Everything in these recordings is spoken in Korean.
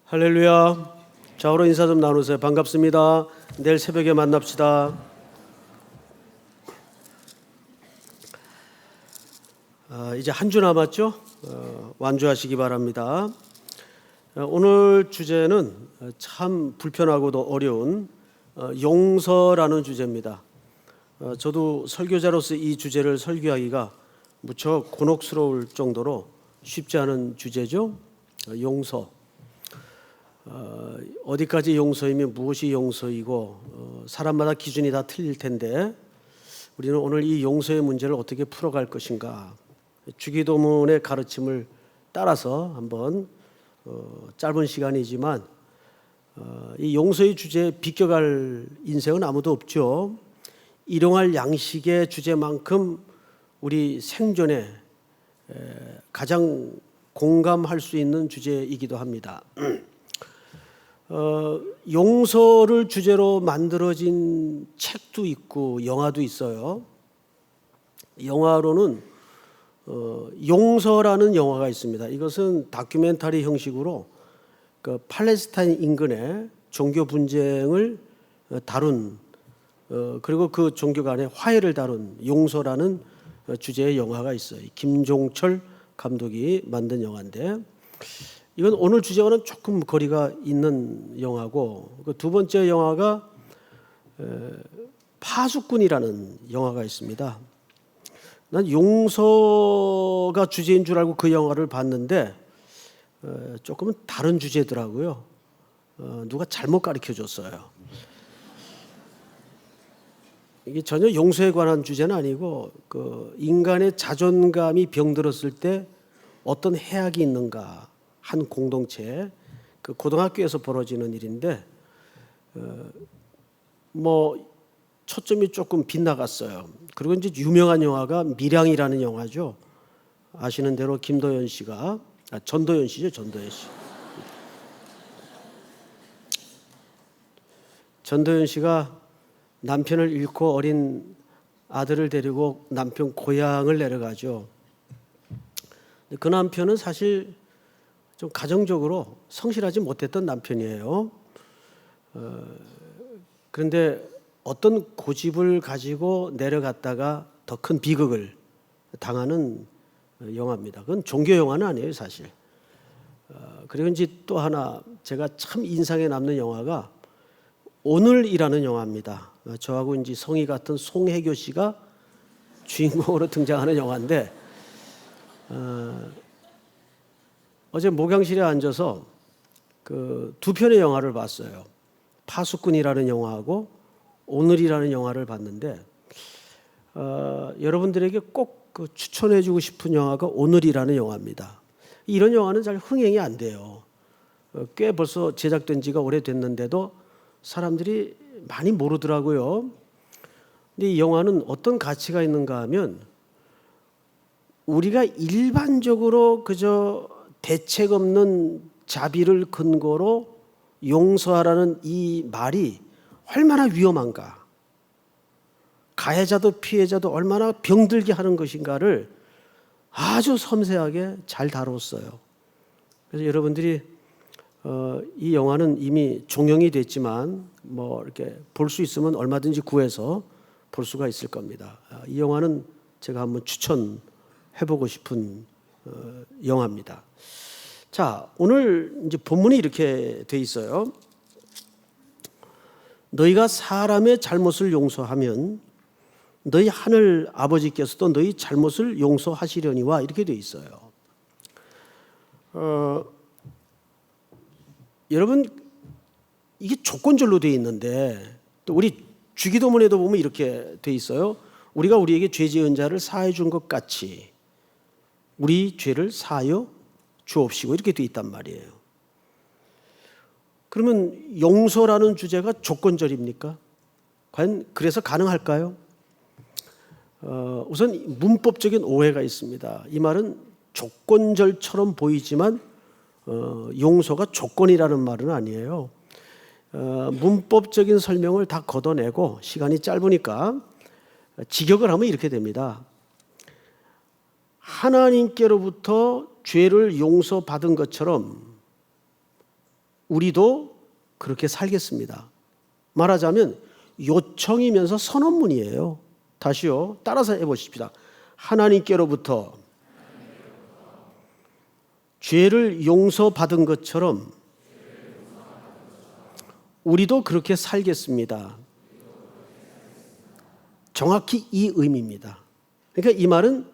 할렐루야. 좌우로 인사 좀 나누세요. 반갑습니다. 내일 새벽에 만납시다. 이제 한 주 남았죠? 완주하시기 바랍니다. 오늘 주제는 참 불편하고도 어려운 용서라는 주제입니다. 저도 설교자로서 이 주제를 설교하기가 무척 곤혹스러울 정도로 쉽지 않은 주제죠. 용서. 어디까지 용서이면 무엇이 용서이고 사람마다 기준이 다 틀릴 텐데 우리는 오늘 이 용서의 문제를 어떻게 풀어갈 것인가, 주기도문의 가르침을 따라서 한번 짧은 시간이지만 이 용서의 주제에 비껴갈 인생은 아무도 없죠. 일용할 양식의 주제만큼 우리 생존에 가장 공감할 수 있는 주제이기도 합니다. 용서를 주제로 만들어진 책도 있고 영화도 있어요. 영화로는 용서라는 영화가 있습니다. 이것은 다큐멘터리 형식으로 그 팔레스타인 인근의 종교 분쟁을 다룬 그리고 그 종교 간의 화해를 다룬 용서라는 주제의 영화가 있어요. 김종철 감독이 만든 영화인데 이건 오늘 주제와는 조금 거리가 있는 영화고, 그 두 번째 영화가 파수꾼이라는 영화가 있습니다. 난 용서가 주제인 줄 알고 그 영화를 봤는데 조금은 다른 주제더라고요. 누가 잘못 가르쳐 줬어요. 이게 전혀 용서에 관한 주제는 아니고 그 인간의 자존감이 병들었을 때 어떤 해악이 있는가, 한 공동체, 그 고등학교에서 벌어지는 일인데 초점이 조금 빗나갔어요. 그리고 이제 유명한 영화가 밀양이라는 영화죠. 아시는 대로 김도연 씨가 전도연 씨죠, 전도연 씨. 전도연 씨가 남편을 잃고 어린 아들을 데리고 남편 고향을 내려가죠. 그 남편은 사실 좀 가정적으로 성실하지 못했던 남편이에요. 그런데 어떤 고집을 가지고 내려갔다가 더 큰 비극을 당하는 영화입니다. 그건 종교 영화는 아니에요, 사실. 그리고 이제 또 하나 제가 참 인상에 남는 영화가 오늘이라는 영화입니다. 저하고 이제 성이 같은 송혜교 씨가 주인공으로 등장하는 영화인데 어제 목양실에 앉아서 그 두 편의 영화를 봤어요. 파수꾼이라는 영화하고 오늘이라는 영화를 봤는데 여러분들에게 꼭 그 추천해주고 싶은 영화가 오늘이라는 영화입니다. 이런 영화는 잘 흥행이 안 돼요. 꽤 벌써 제작된 지가 오래됐는데도 사람들이 많이 모르더라고요. 근데 이 영화는 어떤 가치가 있는가 하면 우리가 일반적으로 그저 대책 없는 자비를 근거로 용서하라는 이 말이 얼마나 위험한가, 가해자도 피해자도 얼마나 병들게 하는 것인가를 아주 섬세하게 잘 다뤘어요. 그래서 여러분들이 이 영화는 이미 종영이 됐지만 이렇게 볼 수 있으면 얼마든지 구해서 볼 수가 있을 겁니다. 이 영화는 제가 한번 추천해보고 싶은 영화입니다. 자, 오늘 이제 본문이 이렇게 돼 있어요. 너희가 사람의 잘못을 용서하면 너희 하늘 아버지께서도 너희 잘못을 용서하시려니와, 이렇게 돼 있어요. 여러분, 이게 조건절로 돼 있는데 또 우리 주기도문에도 보면 이렇게 돼 있어요. 우리가 우리에게 죄 지은 자를 사해 준 것 같이 우리 죄를 사하여 주옵시고, 이렇게 돼 있단 말이에요. 그러면 용서라는 주제가 조건절입니까? 과연 그래서 가능할까요? 우선 문법적인 오해가 있습니다. 이 말은 조건절처럼 보이지만 용서가 조건이라는 말은 아니에요. 문법적인 설명을 다 걷어내고 시간이 짧으니까 직역을 하면 이렇게 됩니다. 하나님께로부터 죄를 용서받은 것처럼 우리도 그렇게 살겠습니다. 말하자면 요청이면서 선언문이에요. 다시요. 따라서 해보십시다. 하나님께로부터 죄를 용서받은 것처럼 우리도 그렇게 살겠습니다. 정확히 이 의미입니다. 그러니까 이 말은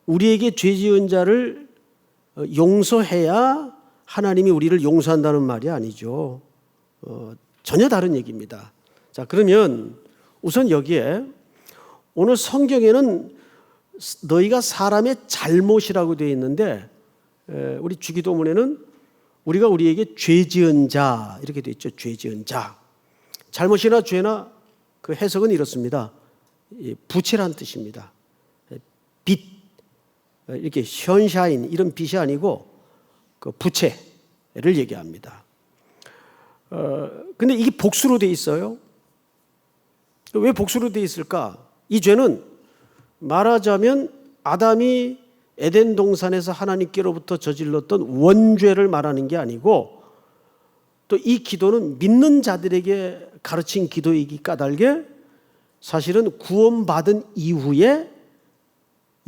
우리에게 죄 지은 자를 용서해야 하나님이 우리를 용서한다는 말이 아니죠. 전혀 다른 얘기입니다. 자, 그러면 우선 여기에 오늘 성경에는 너희가 사람의 잘못이라고 되어 있는데 우리 주기도문에는 우리가 우리에게 죄 지은 자 이렇게 되어 있죠. 죄 지은 자. 잘못이나 죄나 그 해석은 이렇습니다. 부채란 뜻입니다. 빚, 이렇게 션샤인 이런 빚이 아니고 그 부채를 얘기합니다. 근데 이게 복수로 돼 있어요. 왜 복수로 돼 있을까? 이 죄는 말하자면 아담이 에덴 동산에서 하나님께로부터 저질렀던 원죄를 말하는 게 아니고 또 이 기도는 믿는 자들에게 가르친 기도이기 까닭에 사실은 구원받은 이후에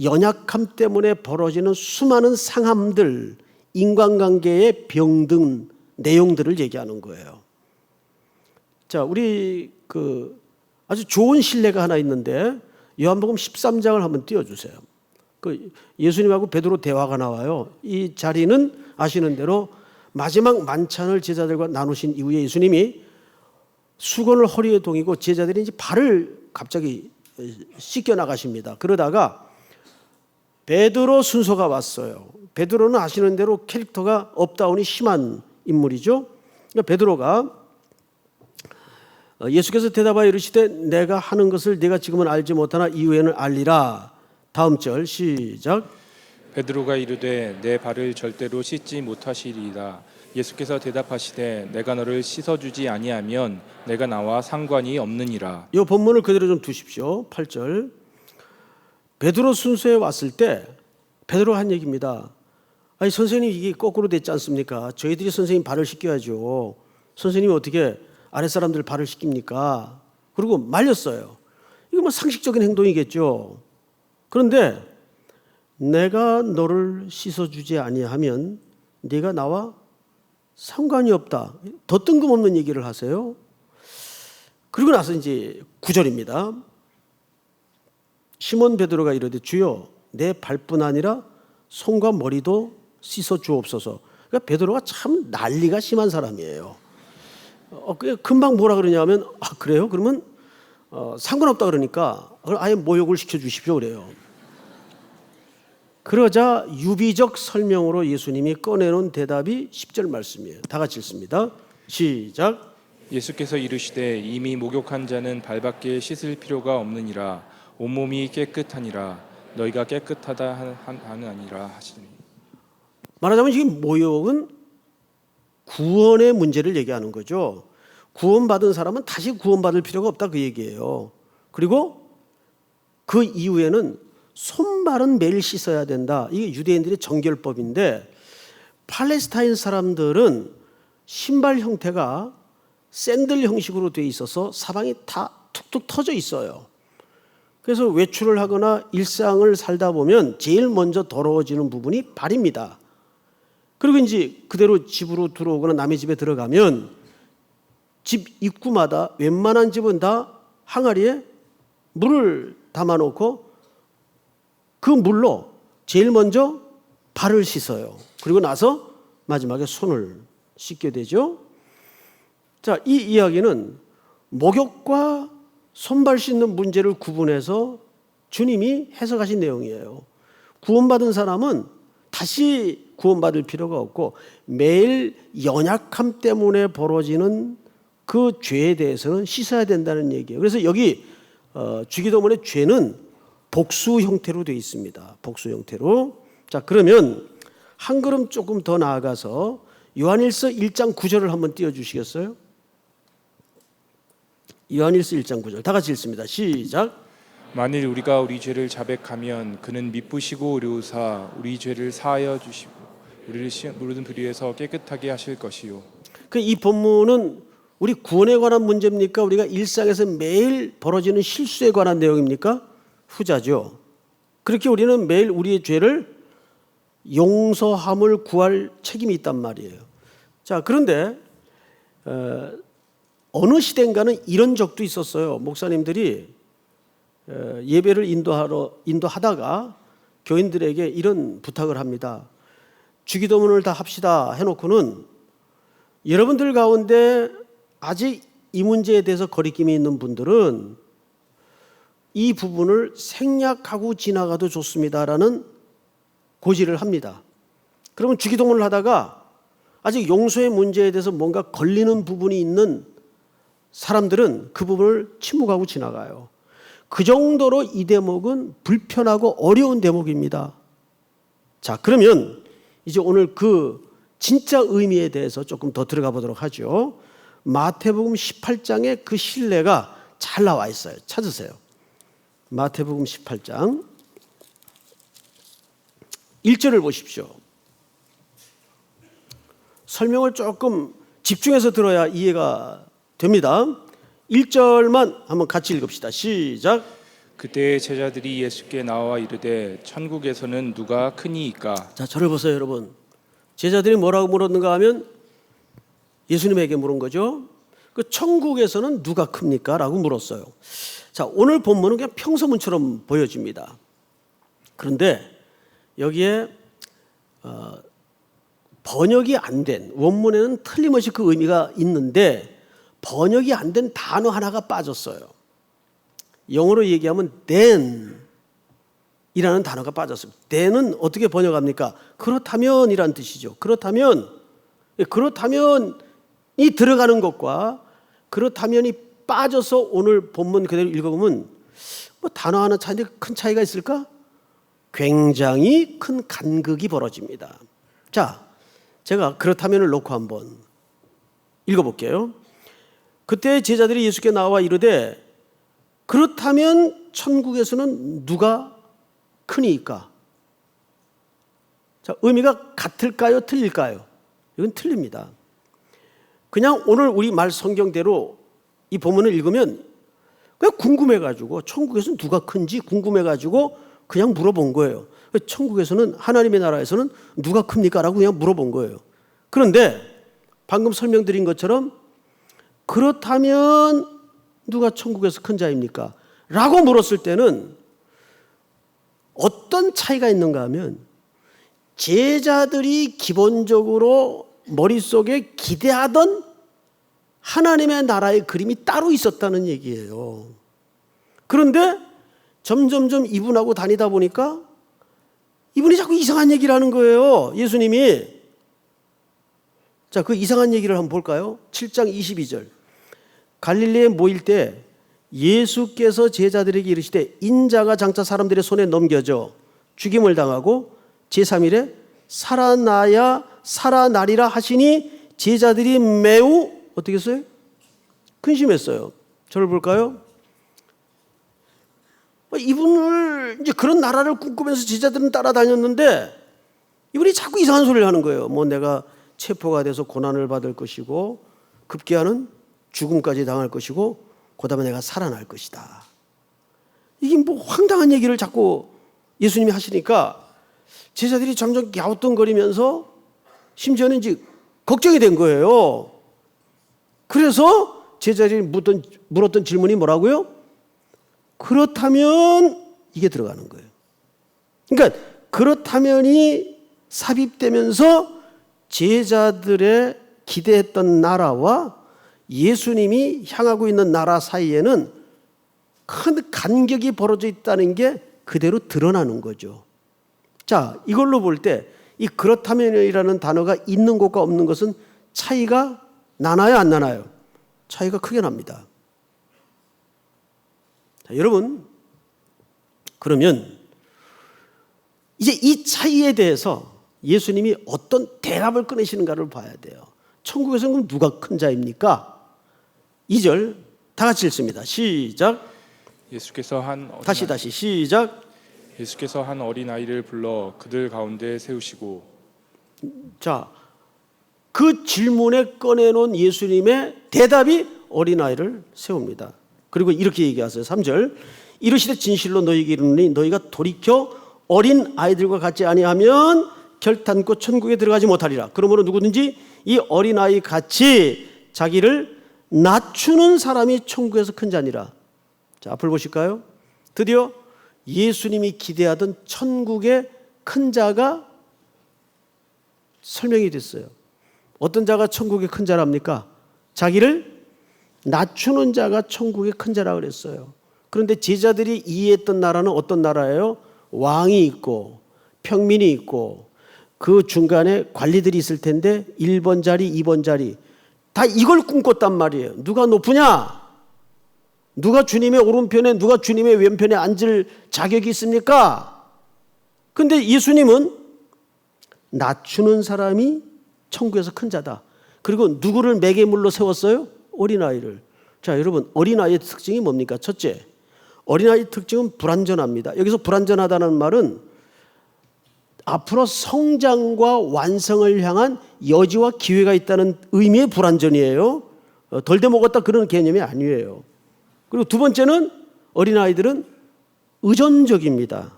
연약함 때문에 벌어지는 수많은 상함들, 인간관계의 병 등 내용들을 얘기하는 거예요. 자, 우리 아주 좋은 신뢰가 하나 있는데 요한복음 13장을 한번 띄워주세요. 예수님하고 베드로 대화가 나와요. 이 자리는 아시는 대로 마지막 만찬을 제자들과 나누신 이후에 예수님이 수건을 허리에 동이고 제자들이 이제 발을 갑자기 씻겨 나가십니다. 그러다가 베드로 순서가 왔어요. 베드로는 아시는 대로 캐릭터가 업다운이 심한 인물이죠. 그러니까 베드로가 예수께서 대답하여 이르시되 내가 하는 것을 네가 지금은 알지 못하나 이후에는 알리라. 다음 절 시작. 베드로가 이르되 내 발을 절대로 씻지 못하시리이다. 예수께서 대답하시되 내가 너를 씻어주지 아니하면 내가 나와 상관이 없느니라. 이 본문을 그대로 좀 두십시오. 8절. 베드로 순서에 왔을 때 베드로가 한 얘기입니다. 아니 선생님 이게 거꾸로 됐지 않습니까? 저희들이 선생님 발을 씻겨야죠. 선생님이 어떻게 아랫사람들 발을 씻깁니까? 그리고 말렸어요. 이거 뭐 상식적인 행동이겠죠. 그런데 내가 너를 씻어주지 아니하면 네가 나와 상관이 없다. 더 뜬금없는 얘기를 하세요. 그리고 나서 이제 9절입니다. 시몬 베드로가 이르되 주여 내 발뿐 아니라 손과 머리도 씻어 주옵소서. 그러니까 베드로가 참 난리가 심한 사람이에요. 금방 뭐라 그러냐면 그래요? 그러면 상관없다 그러니까 아예 모욕을 시켜주십시오 그래요. 그러자 유비적 설명으로 예수님이 꺼내놓은 대답이 10절 말씀이에요. 다 같이 읽습니다. 시작. 예수께서 이르시되 이미 목욕한 자는 발밖에 씻을 필요가 없느니라. 온몸이 깨끗하니라. 너희가 깨끗하다 하느니라 하시니. 말하자면 지금 모욕은 구원의 문제를 얘기하는 거죠. 구원받은 사람은 다시 구원받을 필요가 없다 그 얘기예요. 그리고 그 이후에는 손발은 매일 씻어야 된다. 이게 유대인들의 정결법인데 팔레스타인 사람들은 신발 형태가 샌들 형식으로 되어 있어서 사방이 다 툭툭 터져 있어요. 그래서 외출을 하거나 일상을 살다 보면 제일 먼저 더러워지는 부분이 발입니다. 그리고 이제 그대로 집으로 들어오거나 남의 집에 들어가면 집 입구마다 웬만한 집은 다 항아리에 물을 담아놓고 그 물로 제일 먼저 발을 씻어요. 그리고 나서 마지막에 손을 씻게 되죠. 자, 이 이야기는 목욕과 손발 씻는 문제를 구분해서 주님이 해석하신 내용이에요. 구원받은 사람은 다시 구원받을 필요가 없고 매일 연약함 때문에 벌어지는 그 죄에 대해서는 씻어야 된다는 얘기예요. 그래서 여기 주기도문의 죄는 복수 형태로 되어 있습니다. 복수 형태로. 자, 그러면 한 걸음 조금 더 나아가서 요한일서 1장 9절을 한번 띄워주시겠어요? 요한일서 1장 9절 다 같이 읽습니다. 시작. 만일 우리가 우리 죄를 자백하면 그는 미쁘시고 의로우사 우리 죄를 사하여 주시고 우리를 모든 불의에서 깨끗하게 하실 것이요. 그 이 본문은 우리 구원에 관한 문제입니까? 우리가 일상에서 매일 벌어지는 실수에 관한 내용입니까? 후자죠. 그렇게 우리는 매일 우리의 죄를 용서함을 구할 책임이 있단 말이에요. 자, 그런데 어느 시대인가는 이런 적도 있었어요. 목사님들이 예배를 인도하다가 교인들에게 이런 부탁을 합니다. 주기도문을 다 합시다 해놓고는 여러분들 가운데 아직 이 문제에 대해서 거리낌이 있는 분들은 이 부분을 생략하고 지나가도 좋습니다라는 고지를 합니다. 그러면 주기도문을 하다가 아직 용서의 문제에 대해서 뭔가 걸리는 부분이 있는 사람들은 그 부분을 침묵하고 지나가요. 그 정도로 이 대목은 불편하고 어려운 대목입니다. 자, 그러면 이제 오늘 그 진짜 의미에 대해서 조금 더 들어가 보도록 하죠. 마태복음 18장에 그 신뢰가 잘 나와 있어요. 찾으세요. 마태복음 18장 1절을 보십시오. 설명을 조금 집중해서 들어야 이해가 됩니다. 1절만 한번 같이 읽읍시다. 시작. 그때 제자들이 예수께 나와 이르되 천국에서는 누가 크니이까. 자, 저를 보세요, 여러분. 제자들이 뭐라고 물었는가 하면 예수님에게 물은 거죠. 그 천국에서는 누가 큽니까? 라고 물었어요. 자, 오늘 본문은 그냥 평서문처럼 보여집니다. 그런데 여기에 번역이 안 된, 원문에는 틀림없이 그 의미가 있는데 번역이 안 된 단어 하나가 빠졌어요. 영어로 얘기하면 then 이라는 단어가 빠졌어요. then은 어떻게 번역합니까? 그렇다면 이란 뜻이죠. 그렇다면이 들어가는 것과 그렇다면이 빠져서 오늘 본문 그대로 읽어보면 뭐 단어 하나 차이인데 큰 차이가 있을까? 굉장히 큰 간극이 벌어집니다. 자, 제가 그렇다면을 놓고 한번 읽어볼게요. 그때 제자들이 예수께 나와 이르되 그렇다면 천국에서는 누가 크니이까? 자, 의미가 같을까요? 틀릴까요? 이건 틀립니다. 그냥 오늘 우리 말 성경대로 이 본문을 읽으면 그냥 궁금해가지고 천국에서는 누가 큰지 궁금해가지고 그냥 물어본 거예요. 천국에서는 하나님의 나라에서는 누가 큽니까? 라고 그냥 물어본 거예요. 그런데 방금 설명드린 것처럼 그렇다면 누가 천국에서 큰 자입니까? 라고 물었을 때는 어떤 차이가 있는가 하면 제자들이 기본적으로 머릿속에 기대하던 하나님의 나라의 그림이 따로 있었다는 얘기예요. 그런데 점점점 이분하고 다니다 보니까 이분이 자꾸 이상한 얘기를 하는 거예요. 예수님이. 자, 그 이상한 얘기를 한번 볼까요? 7장 22절. 갈릴리에 모일 때 예수께서 제자들에게 이르시되 인자가 장차 사람들의 손에 넘겨져 죽임을 당하고 제3일에 살아나야 살아나리라 하시니 제자들이 매우 어떻게 했어요? 근심했어요. 저를 볼까요? 이분을 이제 그런 나라를 꿈꾸면서 제자들은 따라다녔는데 이분이 자꾸 이상한 소리를 하는 거예요. 뭐 내가 체포가 돼서 고난을 받을 것이고 급기야는 죽음까지 당할 것이고 그다음에 내가 살아날 것이다. 이게 뭐 황당한 얘기를 자꾸 예수님이 하시니까 제자들이 점점 갸우뚱거리면서 심지어는 이제 걱정이 된 거예요. 그래서 제자들이 물었던 질문이 뭐라고요? 그렇다면 이게 들어가는 거예요. 그러니까 그렇다면이 삽입되면서 제자들의 기대했던 나라와 예수님이 향하고 있는 나라 사이에는 큰 간격이 벌어져 있다는 게 그대로 드러나는 거죠. 자, 이걸로 볼 때 이 그렇다면이라는 단어가 있는 것과 없는 것은 차이가 나나요, 안 나나요? 차이가 크게 납니다. 자, 여러분, 그러면 이제 이 차이에 대해서 예수님이 어떤 대답을 꺼내시는가를 봐야 돼요. 천국에서는 그럼 누가 큰 자입니까? 2절 다 같이 읽습니다. 시작. 다시 시작. 예수께서 한 어린아이를 불러 그들 가운데 세우시고. 자, 그 질문에 꺼내놓은 예수님의 대답이 어린아이를 세웁니다. 그리고 이렇게 얘기하세요. 3절. 이르시되 진실로 너희에게 이르노니 너희가 돌이켜 어린 아이들과 같지 아니하면 결단코 천국에 들어가지 못하리라. 그러므로 누구든지 이 어린아이 같이 자기를 낮추는 사람이 천국에서 큰 자니라. 자, 앞을 보실까요? 드디어 예수님이 기대하던 천국의 큰 자가 설명이 됐어요. 어떤 자가 천국의 큰 자랍니까? 자기를 낮추는 자가 천국의 큰 자라고 그랬어요. 그런데 제자들이 이해했던 나라는 어떤 나라예요? 왕이 있고 평민이 있고 그 중간에 관리들이 있을 텐데 1번 자리, 2번 자리 다 이걸 꿈꿨단 말이에요. 누가 높으냐? 누가 주님의 오른편에 누가 주님의 왼편에 앉을 자격이 있습니까? 그런데 예수님은 낮추는 사람이 천국에서 큰 자다. 그리고 누구를 매개물로 세웠어요? 어린아이를. 자, 여러분, 어린아이의 특징이 뭡니까? 첫째, 어린아이의 특징은 불완전합니다. 여기서 불완전하다는 말은 앞으로 성장과 완성을 향한 여지와 기회가 있다는 의미의 불완전이에요. 덜 돼먹었다 그런 개념이 아니에요. 그리고 두 번째는 어린아이들은 의존적입니다.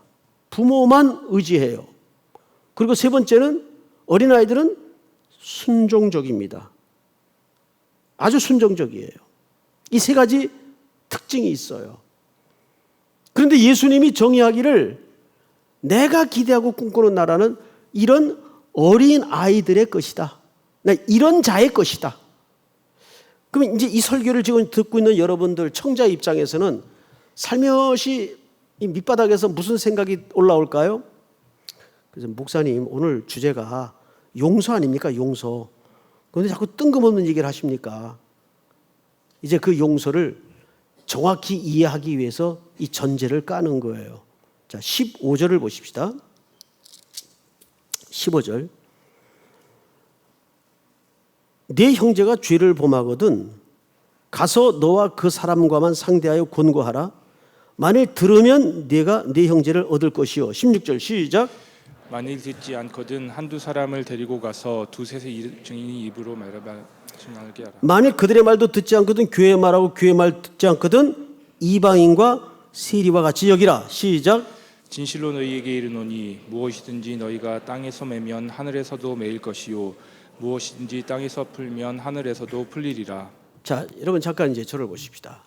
부모만 의지해요. 그리고 세 번째는 어린아이들은 순종적입니다. 아주 순종적이에요. 이 세 가지 특징이 있어요. 그런데 예수님이 정의하기를 내가 기대하고 꿈꾸는 나라는 이런 어린 아이들의 것이다. 이런 자의 것이다. 그럼 이제 이 설교를 지금 듣고 있는 여러분들 청자 입장에서는 살며시 이 밑바닥에서 무슨 생각이 올라올까요? 그래서 목사님 오늘 주제가 용서 아닙니까? 용서. 그런데 자꾸 뜬금없는 얘기를 하십니까? 이제 그 용서를 정확히 이해하기 위해서 이 전제를 까는 거예요. 자, 15절을 보십시다. 15절. 네 형제가 죄를 범하거든 가서 너와 그 사람과만 상대하여 권고하라. 만일 들으면 네가 네 형제를 얻을 것이요. 16절 시작. 만일 듣지 않거든 한두 사람을 데리고 가서 두세 증인이 입으로 말하게 하라. 만일 그들의 말도 듣지 않거든 교회의 말하고 교회의 말 듣지 않거든 이방인과 세리와 같이 여기라. 시작. 진실로 너희에게 이르노니 무엇이든지 너희가 땅에서 매면 하늘에서도 매일 것이요 무엇이든지 땅에서 풀면 하늘에서도 풀리리라. 자, 여러분 잠깐 이제 저를 보십시다.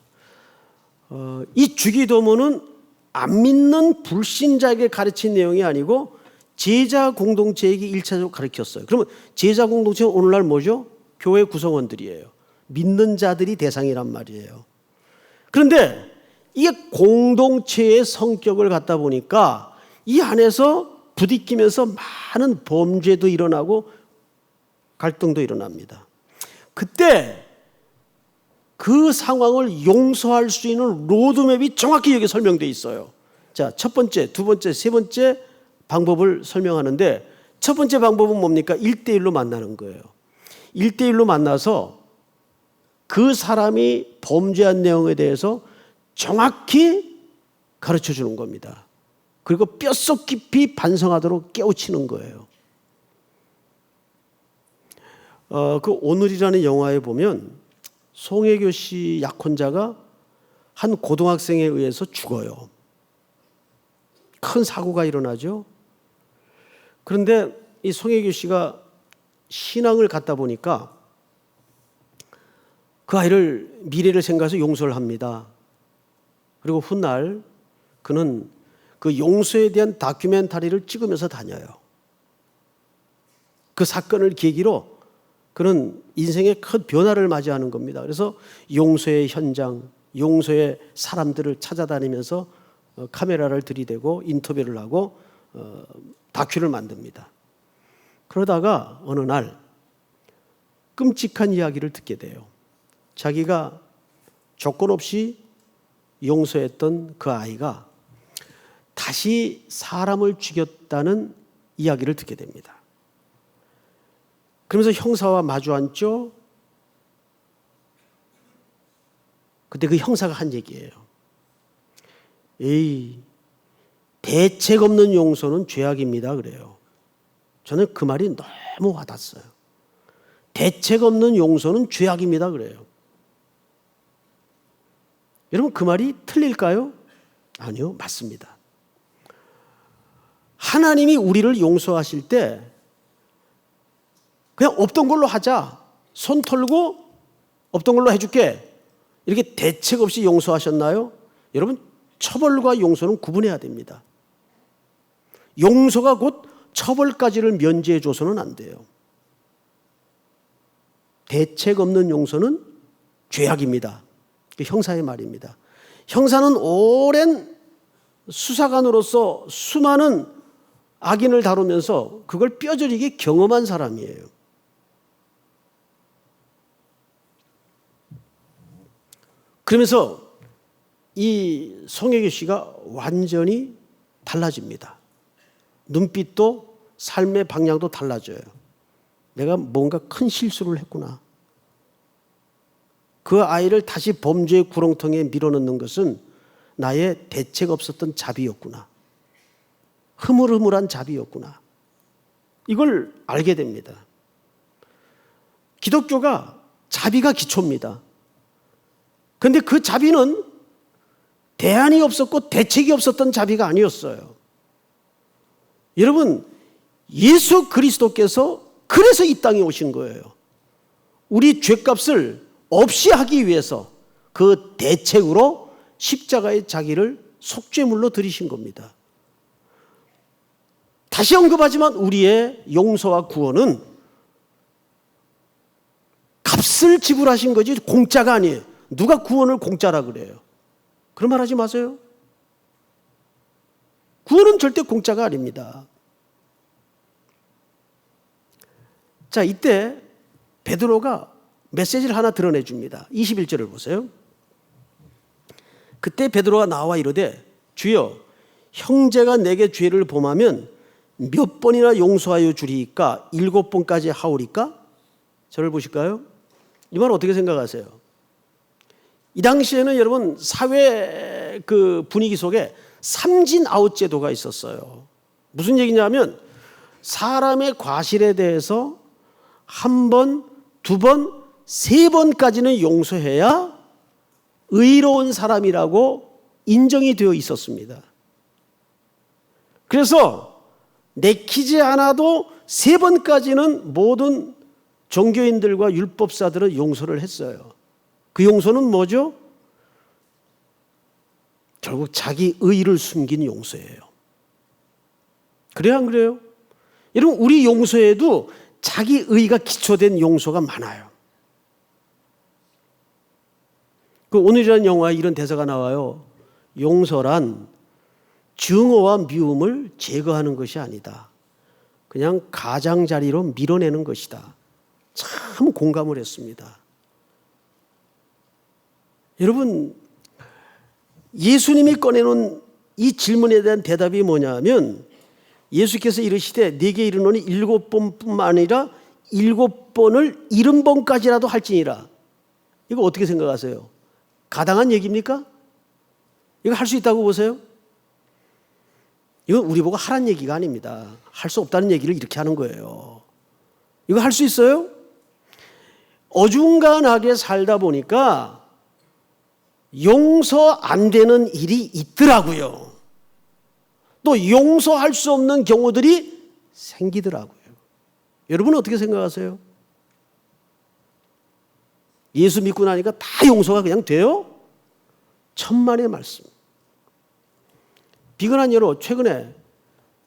이 주기도문은 안 믿는 불신자에게 가르친 내용이 아니고 제자 공동체에게 1차적으로 가르쳤어요. 그러면 제자 공동체는 오늘날 뭐죠? 교회 구성원들이에요. 믿는 자들이 대상이란 말이에요. 그런데 이게 공동체의 성격을 갖다 보니까 이 안에서 부딪히면서 많은 범죄도 일어나고 갈등도 일어납니다. 그때 그 상황을 용서할 수 있는 로드맵이 정확히 여기 설명되어 있어요. 자, 첫 번째, 두 번째, 세 번째 방법을 설명하는데 첫 번째 방법은 뭡니까? 1대1로 만나는 거예요. 1대1로 만나서 그 사람이 범죄한 내용에 대해서 정확히 가르쳐 주는 겁니다. 그리고 뼛속 깊이 반성하도록 깨우치는 거예요. 그 오늘이라는 영화에 보면 송혜교 씨 약혼자가 한 고등학생에 의해서 죽어요. 큰 사고가 일어나죠. 그런데 이 송혜교 씨가 신앙을 갖다 보니까 그 아이를 미래를 생각해서 용서를 합니다. 그리고 훗날 그는 그 용서에 대한 다큐멘터리를 찍으면서 다녀요. 그 사건을 계기로 그는 인생의 큰 변화를 맞이하는 겁니다. 그래서 용서의 현장, 용서의 사람들을 찾아다니면서 카메라를 들이대고 인터뷰를 하고 다큐를 만듭니다. 그러다가 어느 날 끔찍한 이야기를 듣게 돼요. 자기가 조건 없이 용서했던 그 아이가 다시 사람을 죽였다는 이야기를 듣게 됩니다. 그러면서 형사와 마주 앉죠. 그때 그 형사가 한 얘기예요. 에이, 대책 없는 용서는 죄악입니다. 그래요. 저는 그 말이 너무 와닿았어요. 대책 없는 용서는 죄악입니다 그래요. 여러분 그 말이 틀릴까요? 아니요, 맞습니다. 하나님이 우리를 용서하실 때 그냥 없던 걸로 하자, 손 털고 없던 걸로 해줄게, 이렇게 대책 없이 용서하셨나요? 여러분 처벌과 용서는 구분해야 됩니다. 용서가 곧 처벌까지를 면제해 줘서는 안 돼요. 대책 없는 용서는 죄악입니다. 형사의 말입니다. 형사는 오랜 수사관으로서 수많은 악인을 다루면서 그걸 뼈저리게 경험한 사람이에요. 그러면서 이 송혜교 씨가 완전히 달라집니다. 눈빛도 삶의 방향도 달라져요. 내가 뭔가 큰 실수를 했구나. 그 아이를 다시 범죄의 구렁텅이에 밀어넣는 것은 나의 대책 없었던 자비였구나. 흐물흐물한 자비였구나. 이걸 알게 됩니다. 기독교가 자비가 기초입니다. 그런데 그 자비는 대안이 없었고 대책이 없었던 자비가 아니었어요. 여러분, 예수 그리스도께서 그래서 이 땅에 오신 거예요. 우리 죄값을 없이 하기 위해서 그 대책으로 십자가의 자기를 속죄물로 드리신 겁니다. 다시 언급하지만 우리의 용서와 구원은 값을 지불하신 거지 공짜가 아니에요. 누가 구원을 공짜라 그래요? 그런 말 하지 마세요. 구원은 절대 공짜가 아닙니다. 자, 이때 베드로가 메시지를 하나 드러내 줍니다. 21절을 보세요. 그때 베드로가 나와 이르되 주여 형제가 내게 죄를 범하면 몇 번이나 용서하여 주리이까 7번까지 하오리까? 저를 보실까요? 이 말 어떻게 생각하세요? 이 당시에는 여러분 사회 그 분위기 속에 삼진 아웃 제도가 있었어요. 무슨 얘기냐면 사람의 과실에 대해서 한 번, 두 번, 세 번까지는 용서해야 의로운 사람이라고 인정이 되어 있었습니다. 그래서 내키지 않아도 세 번까지는 모든 종교인들과 율법사들은 용서를 했어요. 그 용서는 뭐죠? 결국 자기 의를 숨긴 용서예요. 그래요, 안 그래요? 여러분, 우리 용서에도 자기 의가 기초된 용서가 많아요. 그 오늘이라는 영화에 이런 대사가 나와요. 용서란 증오와 미움을 제거하는 것이 아니다. 그냥 가장자리로 밀어내는 것이다. 참 공감을 했습니다. 여러분, 예수님이 꺼내놓은 이 질문에 대한 대답이 뭐냐면 예수께서 이르시되 네게 이르노니 7번뿐만 아니라 7번을 70번까지라도 할지니라. 이거 어떻게 생각하세요? 가당한 얘기입니까? 이거 할 수 있다고 보세요? 이건 우리 보고 하란 얘기가 아닙니다. 할 수 없다는 얘기를 이렇게 하는 거예요. 이거 할 수 있어요? 어중간하게 살다 보니까 용서 안 되는 일이 있더라고요. 또 용서할 수 없는 경우들이 생기더라고요. 여러분은 어떻게 생각하세요? 예수 믿고 나니까 다 용서가 그냥 돼요? 천만의 말씀. 비근한 예로 최근에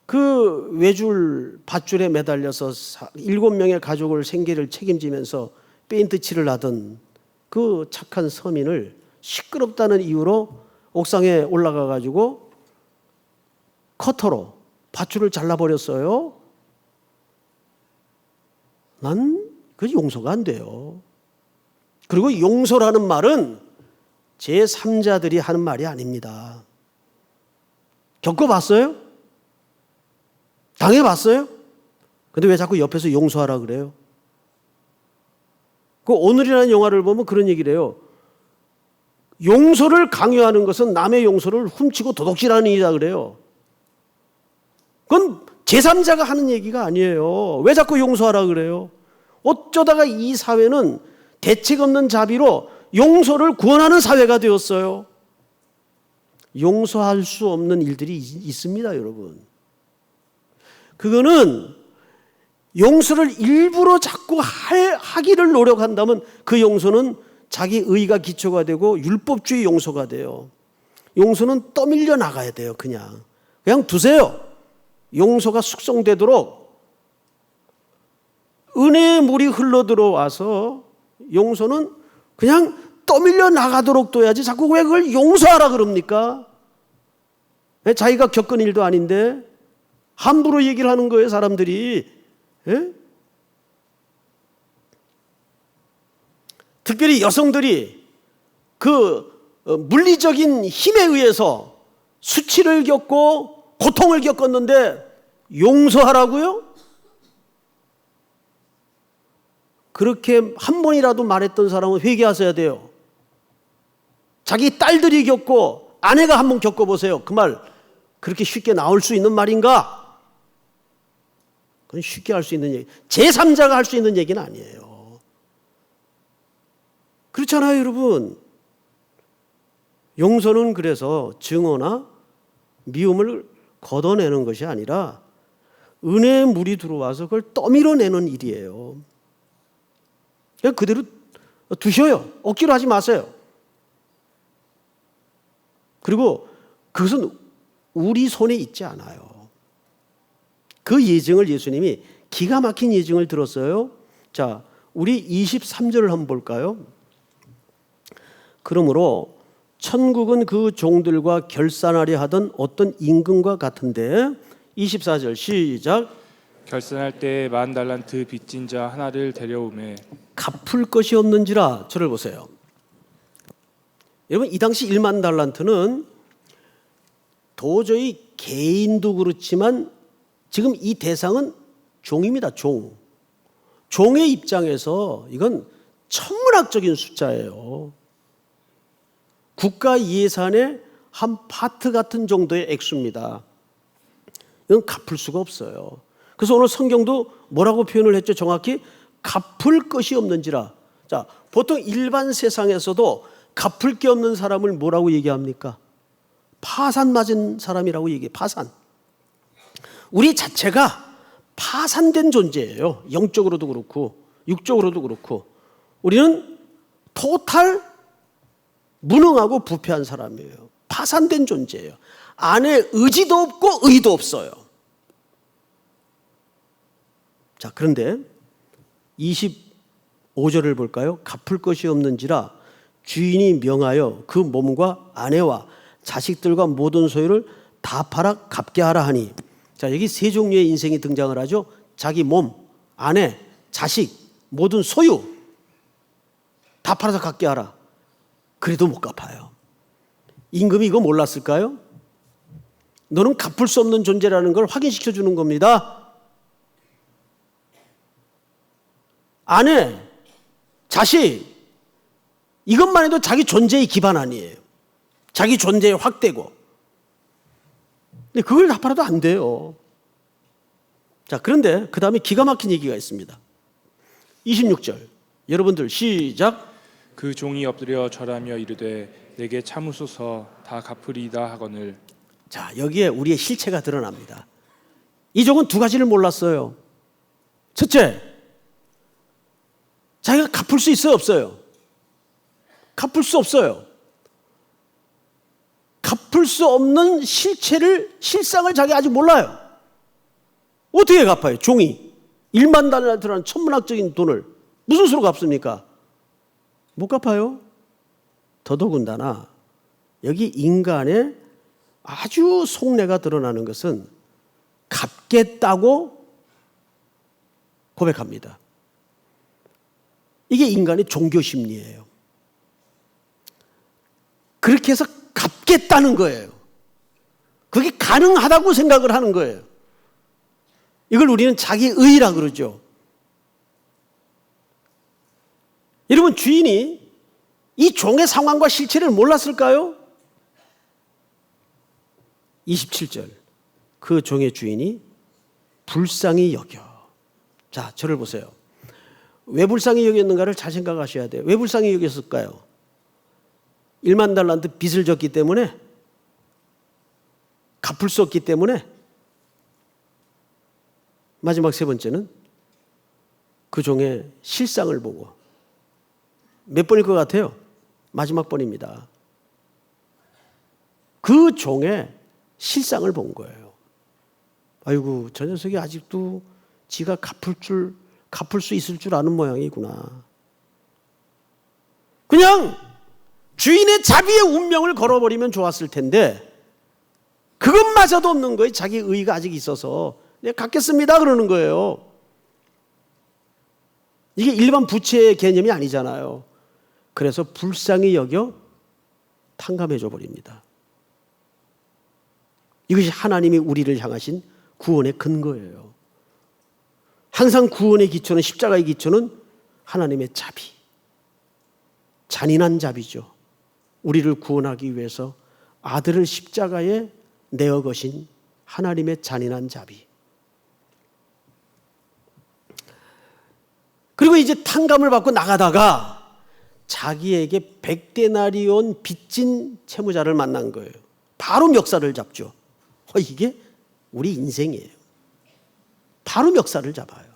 그 외줄 밧줄에 매달려서 7명의 가족을 생계를 책임지면서 페인트 칠을 하던 그 착한 서민을 시끄럽다는 이유로 옥상에 올라가 가지고 커터로 밧줄을 잘라버렸어요. 난 그 용서가 안 돼요. 그리고 용서라는 말은 제3자들이 하는 말이 아닙니다. 겪어봤어요? 당해봤어요? 근데 왜 자꾸 옆에서 용서하라 그래요? 그 오늘이라는 영화를 보면 그런 얘기를 해요. 용서를 강요하는 것은 남의 용서를 훔치고 도둑질하는 일이다 그래요. 그건 제3자가 하는 얘기가 아니에요. 왜 자꾸 용서하라 그래요? 어쩌다가 이 사회는 대책 없는 자비로 용서를 구원하는 사회가 되었어요. 용서할 수 없는 일들이 있습니다, 여러분. 그거는 용서를 일부러 자꾸 하기를 노력한다면 그 용서는 자기 의가 기초가 되고 율법주의 용서가 돼요. 용서는 떠밀려 나가야 돼요. 그냥 두세요. 용서가 숙성되도록 은혜의 물이 흘러들어와서 용서는 그냥 떠밀려 나가도록 둬야지 자꾸 왜 그걸 용서하라 그럽니까? 자기가 겪은 일도 아닌데 함부로 얘기를 하는 거예요, 사람들이. 예? 특별히 여성들이 그 물리적인 힘에 의해서 수치를 겪고 고통을 겪었는데 용서하라고요? 그렇게 한 번이라도 말했던 사람은 회개하셔야 돼요. 자기 딸들이 겪고 아내가 한 번 겪어보세요. 그 말 그렇게 쉽게 나올 수 있는 말인가? 그건 쉽게 할 수 있는 얘기, 제3자가 할 수 있는 얘기는 아니에요. 그렇잖아요, 여러분. 용서는 그래서 증오나 미움을 걷어내는 것이 아니라 은혜의 물이 들어와서 그걸 떠밀어내는 일이에요. 그냥 그대로 두셔요. 억지로 하지 마세요. 그리고 그것은 우리 손에 있지 않아요. 그 예증을 예수님이 기가 막힌 예증을 들었어요. 자, 우리 23절을 한번 볼까요? 그러므로 천국은 그 종들과 결산하려 하던 어떤 임금과 같은데 24절 시작. 결산할 때 10,000달란트 빚진 자 하나를 데려오매 갚을 것이 없는지라. 저를 보세요. 여러분, 이 당시 10,000달란트는 도저히 개인도 그렇지만 지금 이 대상은 종입니다. 종의 입장에서 이건 천문학적인 숫자예요. 국가 예산의 한 파트 같은 정도의 액수입니다. 이건 갚을 수가 없어요. 그래서 오늘 성경도 뭐라고 표현을 했죠? 정확히 갚을 것이 없는지라. 자, 보통 일반 세상에서도 갚을 게 없는 사람을 뭐라고 얘기합니까? 파산 맞은 사람이라고 얘기해요. 파산. 우리 자체가 파산된 존재예요. 영적으로도 그렇고 육적으로도 그렇고. 우리는 토탈 무능하고 부패한 사람이에요. 파산된 존재예요. 안에 의지도 없고 의도 없어요. 자, 그런데 25절을 볼까요? 갚을 것이 없는지라 주인이 명하여 그 몸과 아내와 자식들과 모든 소유를 다 팔아 갚게 하라 하니. 자, 여기 세 종류의 인생이 등장을 하죠. 자기 몸, 아내, 자식, 모든 소유 다 팔아서 갚게 하라. 그래도 못 갚아요. 임금이 이거 몰랐을까요? 너는 갚을 수 없는 존재라는 걸 확인시켜 주는 겁니다. 아내, 자식, 이것만 해도 자기 존재의 기반 아니에요. 자기 존재의 확대고. 근데 그걸 다 팔아도 안 돼요. 자, 그런데 그 다음에 기가 막힌 얘기가 있습니다. 26절 여러분들 시작. 그 종이 엎드려 절하며 이르되 내게 참으소서 다 갚으리이다 하거늘. 자, 여기에 우리의 실체가 드러납니다. 이 종은 두 가지를 몰랐어요. 첫째, 자기가 갚을 수 있어요, 없어요? 갚을 수 없어요. 갚을 수 없는 실상을 자기가 아직 몰라요. 어떻게 갚아요? 종이 10,000달란트라는 천문학적인 돈을 무슨 수로 갚습니까? 못 갚아요. 더더군다나 여기 인간의 아주 속내가 드러나는 것은 갚겠다고 고백합니다. 이게 인간의 종교 심리예요. 그렇게 해서 갚겠다는 거예요. 그게 가능하다고 생각을 하는 거예요. 이걸 우리는 자기의라 그러죠. 여러분, 주인이 이 종의 상황과 실체를 몰랐을까요? 27절 그 종의 주인이 불쌍히 여겨. 자, 저를 보세요. 왜 불쌍히 여겼는가를 잘 생각하셔야 돼요. 왜 불쌍히 여겼을까요? 1만 달란트 빚을 졌기 때문에? 갚을 수 없기 때문에? 마지막 세 번째는 그 종의 실상을 보고. 몇 번일 것 같아요? 마지막 번입니다. 그 종의 실상을 본 거예요. 아이고, 저 녀석이 아직도 지가 갚을 수 있을 줄 아는 모양이구나. 그냥 주인의 자비의 운명을 걸어버리면 좋았을 텐데 그것마저도 없는 거예요. 자기 의의가 아직 있어서 네, 갚겠습니다 그러는 거예요. 이게 일반 부채의 개념이 아니잖아요. 그래서 불쌍히 여겨 탕감해줘 버립니다. 이것이 하나님이 우리를 향하신 구원의 근거예요. 항상 구원의 기초는, 십자가의 기초는 하나님의 자비, 잔인한 자비죠. 우리를 구원하기 위해서 아들을 십자가에 내어 거신 하나님의 잔인한 자비. 그리고 이제 탕감을 받고 나가다가 자기에게 100데나리온 빚진 채무자를 만난 거예요. 바로 멱살을 잡죠. 이게 우리 인생이에요. 바로 멱살을 잡아요.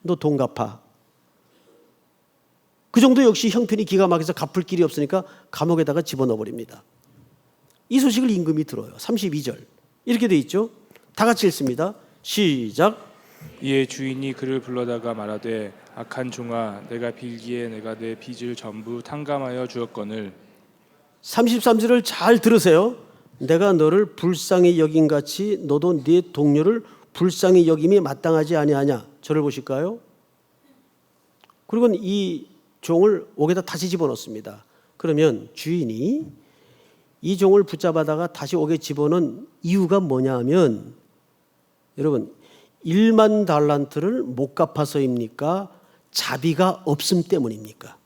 너 돈 갚아. 그 정도 역시 형편이 기가 막혀서 갚을 길이 없으니까 감옥에다가 집어넣어버립니다. 이 소식을 임금이 들어요. 32절 이렇게 돼 있죠. 다 같이 읽습니다. 시작. 이에 주인이 그를 불러다가 말하되 악한 종아, 내가 빌기에 내가 내 빚을 전부 탕감하여 주었거늘. 33절을 잘 들으세요. 내가 너를 불쌍히 여긴같이 너도 네 동료를 불쌍히 여김이 마땅하지 아니하냐. 저를 보실까요? 그리고 이 종을 옥에다 다시 집어넣습니다. 그러면 주인이 이 종을 붙잡아다가 다시 옥에 집어넣은 이유가 뭐냐 하면, 여러분 1만 달란트를 못 갚아서입니까? 자비가 없음 때문입니까?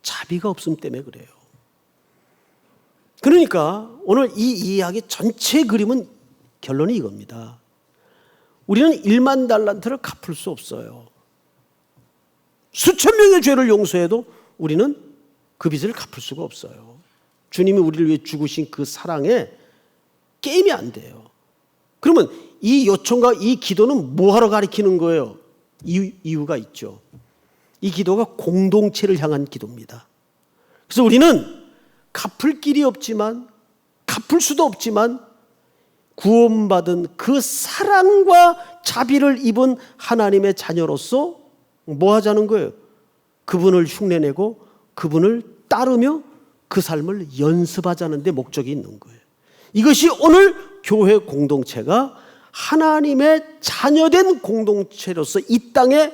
자비가 없음 때문에 그래요. 그러니까 오늘 이 이야기 전체 그림은 결론이 이겁니다. 우리는 1만 달란트를 갚을 수 없어요. 수천 명의 죄를 용서해도 우리는 그 빚을 갚을 수가 없어요. 주님이 우리를 위해 죽으신 그 사랑에 게임이 안 돼요. 그러면 이 요청과 이 기도는 뭐하러 가리키는 거예요? 이유가 있죠. 이 기도가 공동체를 향한 기도입니다. 그래서 우리는 갚을 길이 없지만, 갚을 수도 없지만 구원받은 그 사랑과 자비를 입은 하나님의 자녀로서 뭐 하자는 거예요? 그분을 흉내내고 그분을 따르며 그 삶을 연습하자는 데 목적이 있는 거예요. 이것이 오늘 교회 공동체가 하나님의 자녀된 공동체로서 이 땅에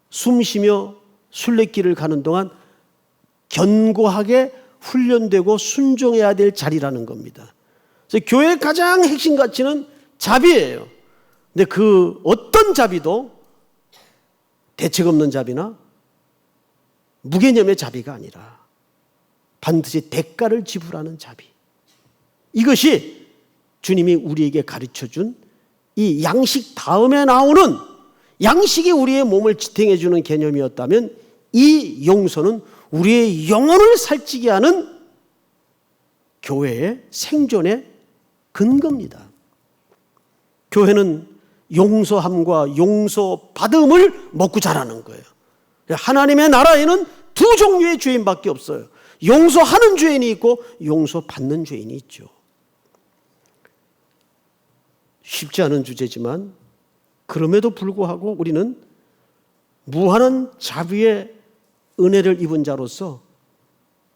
숨쉬며 순례길을 가는 동안 견고하게 훈련되고 순종해야 될 자리라는 겁니다. 그래서 교회의 가장 핵심 가치는 자비예요. 근데 그 어떤 자비도 대책 없는 자비나 무개념의 자비가 아니라 반드시 대가를 지불하는 자비. 이것이 주님이 우리에게 가르쳐준 이 양식 다음에 나오는, 양식이 우리의 몸을 지탱해 주는 개념이었다면 이 용서는 우리의 영혼을 살찌게 하는 교회의 생존의 근거입니다. 교회는 용서함과 용서받음을 먹고 자라는 거예요. 하나님의 나라에는 두 종류의 죄인밖에 없어요. 용서하는 죄인이 있고 용서받는 죄인이 있죠. 쉽지 않은 주제지만 그럼에도 불구하고 우리는 무한한 자비의 은혜를 입은 자로서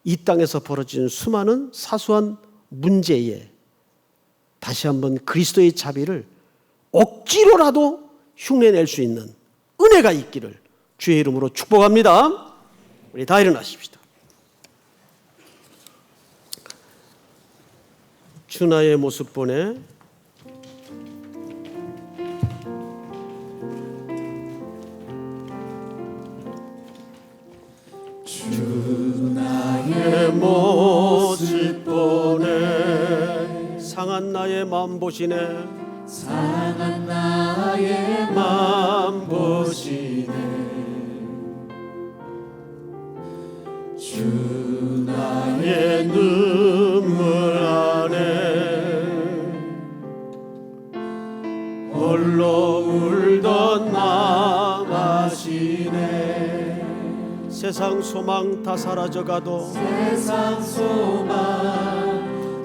이 땅에서 벌어지는 수많은 사소한 문제에 다시 한번 그리스도의 자비를 억지로라도 흉내낼 수 있는 은혜가 있기를 주의 이름으로 축복합니다. 우리 다 일어나십시다. 주 나의 모습 보내 주 나의 모습 보내 상한 나의 마음 보시네 사랑한 나의 맘 보시네. 주 나의 눈물 안에 홀로 울던 나 아시네. 세상 소망 다 사라져가도 세상 소망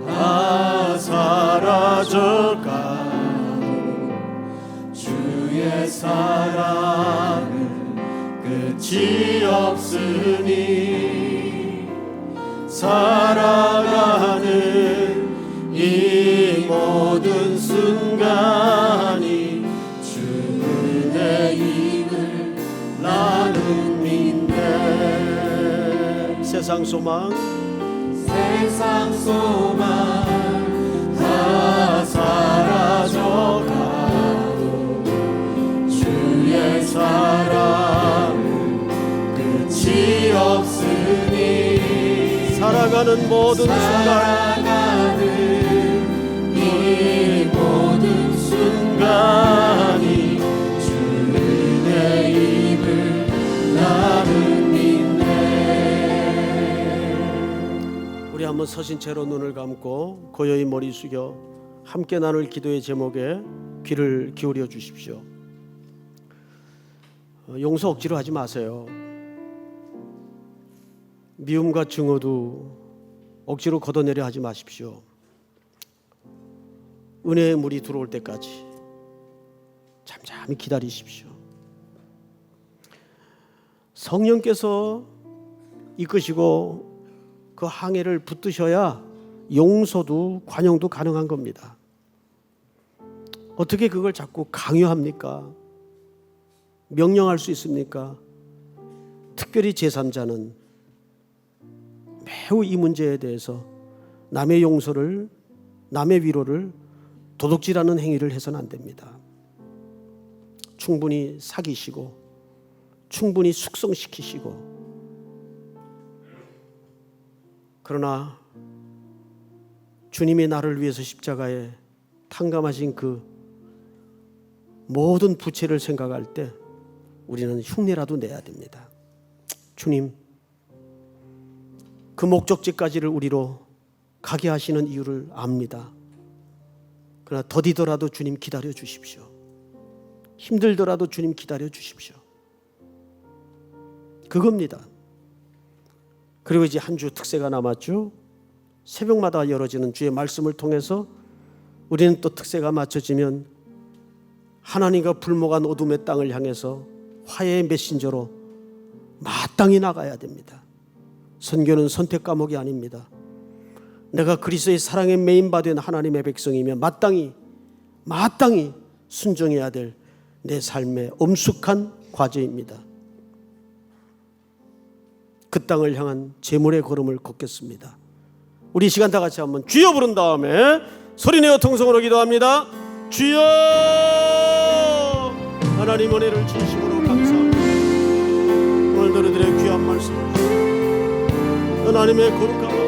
다 사라져가도 주의 사랑은 끝이 없으니 살아가는 이 모든 순간이 주 은혜임을 나는 믿네. 세상 소망 세상 소망 다 사라져가도 주의 사랑은 끝이 없으니 살아가는 모든 순간 살아가는 이 모든 순간이 주 은혜임을 나는 믿네. 우리 한번 서신 채로 눈을 감고 고요히 머리 숙여 함께 나눌 기도의 제목에 귀를 기울여 주십시오. 용서 억지로 하지 마세요. 미움과 증오도 억지로 걷어내려 하지 마십시오. 은혜의 물이 들어올 때까지 잠잠히 기다리십시오. 성령께서 이끄시고 그 항해를 붙드셔야 용서도 관용도 가능한 겁니다. 어떻게 그걸 자꾸 강요합니까? 명령할 수 있습니까? 특별히 제3자는 매우 이 문제에 대해서 남의 용서를, 남의 위로를 도둑질하는 행위를 해서는 안 됩니다. 충분히 사귀시고 충분히 숙성시키시고, 그러나 주님이 나를 위해서 십자가에 탕감하신 그 모든 부채를 생각할 때 우리는 흉내라도 내야 됩니다. 주님, 그 목적지까지를 우리로 가게 하시는 이유를 압니다. 그러나 더디더라도 주님 기다려 주십시오. 힘들더라도 주님 기다려 주십시오. 그겁니다. 그리고 이제 한 주 특세가 남았죠. 새벽마다 열어지는 주의 말씀을 통해서 우리는 또 특세가 맞춰지면 하나님과 불목한 어둠의 땅을 향해서 화해의 메신저로 마땅히 나가야 됩니다. 선교는 선택 과목이 아닙니다. 내가 그리스도의 사랑에 메인받은 하나님의 백성이며 마땅히 순종해야 될 내 삶의 엄숙한 과제입니다. 그 땅을 향한 제물의 걸음을 걷겠습니다. 우리 시간 다 같이 한번 주여 부른 다음에 소리내어 통성으로 기도합니다. 주여! 하나님 은혜를 진심으로 감사합니다. 오늘 너희들의 귀한 말씀, 하나님의 거룩한